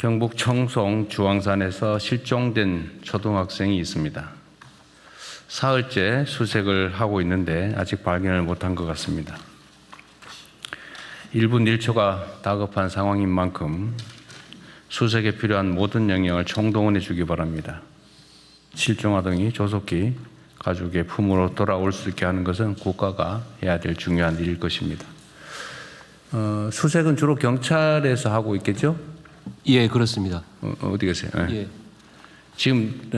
경북 청송 주황산에서 실종된 초등학생이 있습니다. 사흘째 수색을 하고 있는데 아직 발견을 못한 것 같습니다. 1분 1초가 다급한 상황인 만큼 수색에 필요한 모든 역량을 총동원해 주기 바랍니다. 실종 아동이 조속히 가족의 품으로 돌아올 수 있게 하는 것은 국가가 해야 될 중요한 일일 것입니다. 수색은 주로 경찰에서 하고 있겠죠? 예, 그렇습니다. 어디 계세요? 예. 지금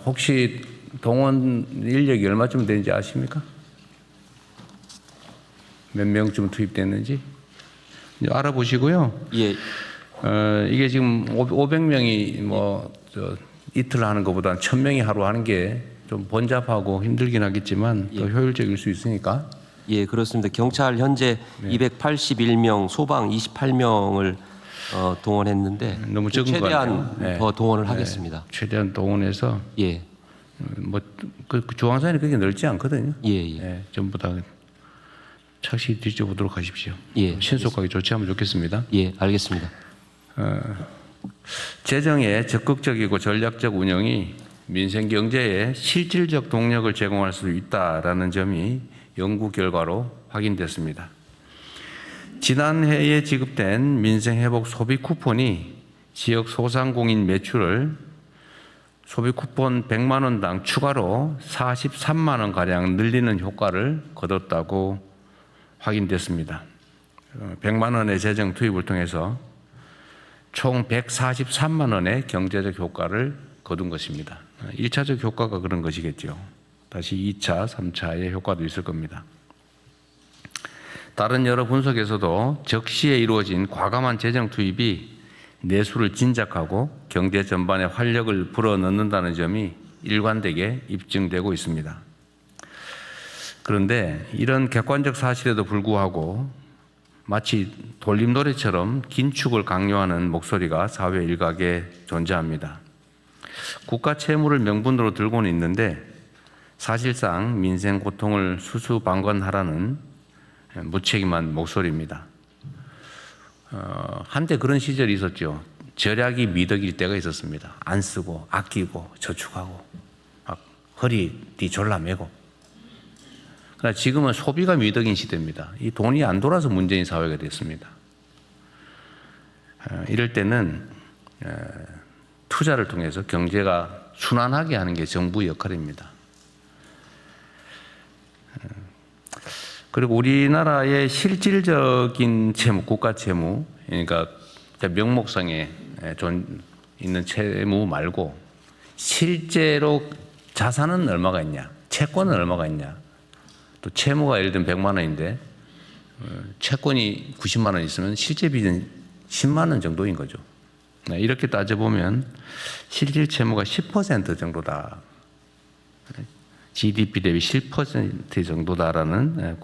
혹시 동원 인력이 얼마쯤 되는지 아십니까? 몇 명쯤 투입됐는지 알아보시고요. 예. 이게 지금 500명이 이틀 하는 것보다는 1000명이 하루 하는 게 좀 번잡하고 힘들긴 하겠지만 더 효율적일 수 있으니까. 예, 그렇습니다. 경찰 현재 281명, 소방 28명을 동원했는데 너무 적은 것 최대한 같아요. 더 동원을 하겠습니다. 최대한 동원해서 예. 그 주황산이 그렇게 넓지 않거든요. 예. 전부 다 착실히 뒤져보도록 하십시오. 예. 신속하게 조치하면 좋겠습니다. 예, 알겠습니다. 재정의 적극적이고 전략적 운영이 민생 경제에 실질적 동력을 제공할 수 있다라는 점이 연구 결과로 확인됐습니다. 지난해에 지급된 민생회복 소비 쿠폰이 지역 소상공인 매출을 소비 쿠폰 100만 원당 추가로 43만 원가량 늘리는 효과를 거뒀다고 확인됐습니다. 100만 원의 재정 투입을 통해서 총 143만 원의 경제적 효과를 거둔 것입니다. 1차적 효과가 그런 것이겠죠. 다시 2차, 3차의 효과도 있을 겁니다. 다른 여러 분석에서도 적시에 이루어진 과감한 재정 투입이 내수를 진작하고 경제 전반에 활력을 불어넣는다는 점이 일관되게 입증되고 있습니다. 그런데 이런 객관적 사실에도 불구하고 마치 돌림노래처럼 긴축을 강요하는 목소리가 사회 일각에 존재합니다. 국가 채무를 명분으로 들고는 있는데 사실상 민생 고통을 수수방관하라는 무책임한 목소리입니다. 한때 그런 시절이 있었죠. 절약이 미덕일 때가 있었습니다. 안 쓰고 아끼고 저축하고 막 허리 뒤 졸라매고. 그러나 지금은 소비가 미덕인 시대입니다. 이 돈이 안 돌아서 문제인 사회가 됐습니다. 이럴 때는 투자를 통해서 경제가 순환하게 하는 게 정부의 역할입니다. 그리고 우리나라의 실질적인 채무, 국가 채무, 그러니까 명목상에 있는 채무 말고 실제로 자산은 얼마가 있냐, 채권은 얼마가 있냐, 또 채무가 예를 들면 100만 원인데 채권이 90만 원 있으면 실제 빚은 10만 원 정도인 거죠. 이렇게 따져보면 실질 채무가 10% 정도다. GDP 대비 10% 정도다라는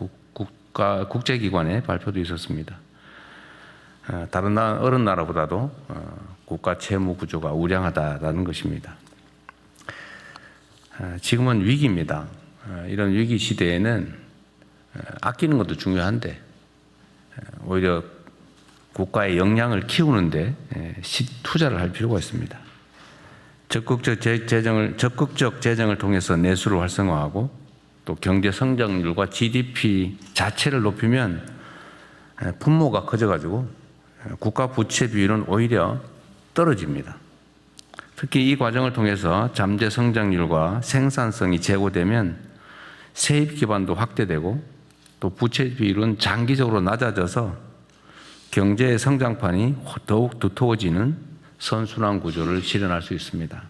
국제기관의 발표도 있었습니다. 다른 어느 나라보다도 국가 채무 구조가 우량하다라는 것입니다. 지금은 위기입니다. 이런 위기 시대에는 아끼는 것도 중요한데 오히려 국가의 역량을 키우는데 투자를 할 필요가 있습니다. 적극적 재정을 통해서 내수를 활성화하고 또 경제 성장률과 GDP 자체를 높이면 분모가 커져가지고 국가 부채 비율은 오히려 떨어집니다. 특히 이 과정을 통해서 잠재 성장률과 생산성이 제고되면 세입 기반도 확대되고 또 부채 비율은 장기적으로 낮아져서 경제의 성장판이 더욱 두터워지는 선순환 구조를 실현할 수 있습니다.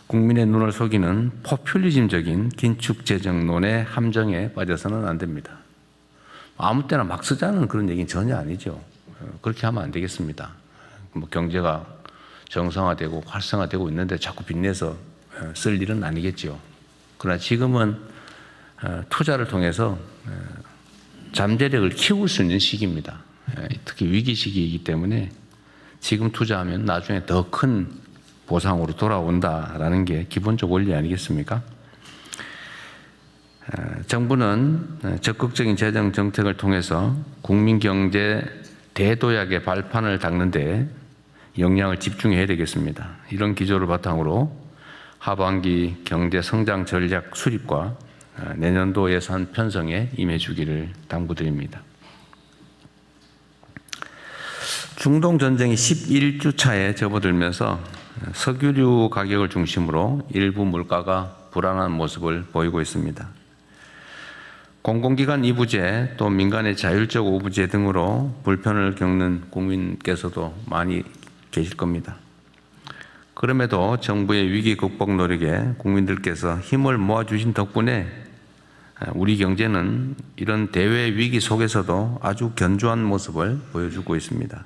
국민의 눈을 속이는 포퓰리즘적인 긴축 재정론의 함정에 빠져서는 안 됩니다. 아무 때나 막 쓰자는 그런 얘기는 전혀 아니죠. 그렇게 하면 안 되겠습니다. 경제가 정상화되고 활성화되고 있는데 자꾸 빚내서 쓸 일은 아니겠죠. 그러나 지금은 투자를 통해서 잠재력을 키울 수 있는 시기입니다. 특히 위기 시기이기 때문에 지금 투자하면 나중에 더 큰 보상으로 돌아온다라는 게 기본적 원리 아니겠습니까? 정부는 적극적인 재정 정책을 통해서 국민 경제 대도약의 발판을 닦는 데 역량을 집중해야 되겠습니다. 이런 기조를 바탕으로 하반기 경제 성장 전략 수립과 내년도 예산 편성에 임해주기를 당부드립니다. 중동 전쟁이 11주 차에 접어들면서 석유류 가격을 중심으로 일부 물가가 불안한 모습을 보이고 있습니다. 공공기관 이부제 또 민간의 자율적 오부제 등으로 불편을 겪는 국민께서도 많이 계실 겁니다. 그럼에도 정부의 위기 극복 노력에 국민들께서 힘을 모아주신 덕분에 우리 경제는 이런 대외 위기 속에서도 아주 견조한 모습을 보여주고 있습니다.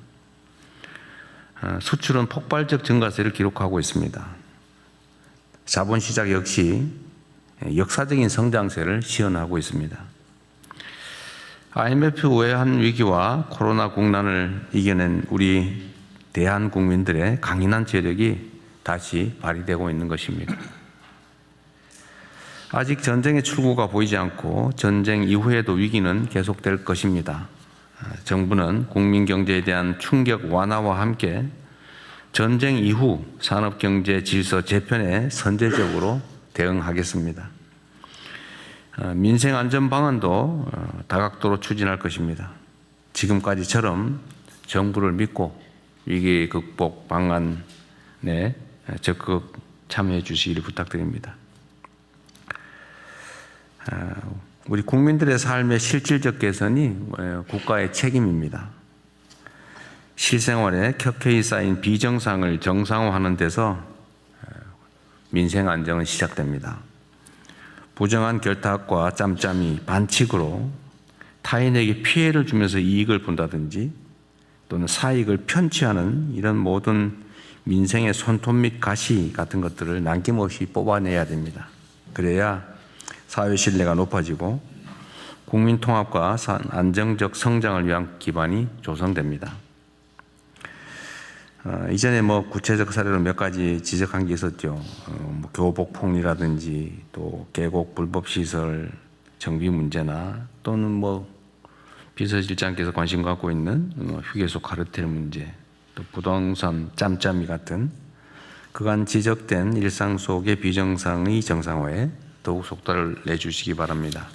수출은 폭발적 증가세를 기록하고 있습니다. 자본시장 역시 역사적인 성장세를 시현하고 있습니다. IMF 외환 위기와 코로나 국난을 이겨낸 우리 대한 국민들의 강인한 재력이 다시 발휘되고 있는 것입니다. 아직 전쟁의 출구가 보이지 않고 전쟁 이후에도 위기는 계속될 것입니다. 정부는 국민 경제에 대한 충격 완화와 함께 전쟁 이후 산업경제 질서 재편에 선제적으로 대응하겠습니다. 민생안전 방안도 다각도로 추진할 것입니다. 지금까지처럼 정부를 믿고 위기 극복 방안에 적극 참여해 주시기를 부탁드립니다. 우리 국민들의 삶의 실질적 개선이 국가의 책임입니다. 실생활에 켜켜이 쌓인 비정상을 정상화하는 데서 민생 안정은 시작됩니다. 부정한 결탁과 짬짬이 반칙으로 타인에게 피해를 주면서 이익을 본다든지 또는 사익을 편취하는 이런 모든 민생의 손톱 및 가시 같은 것들을 남김없이 뽑아내야 됩니다. 그래야 사회 신뢰가 높아지고 국민 통합과 안정적 성장을 위한 기반이 조성됩니다. 이전에 구체적 사례로 몇 가지 지적한 게 있었죠. 교복폭리라든지 또 계곡 불법 시설 정비 문제나 또는 비서실장께서 관심 갖고 있는 휴게소 카르텔 문제, 또 부동산 짬짬이 같은 그간 지적된 일상 속의 비정상의 정상화에 더욱 속도를 내주시기 바랍니다.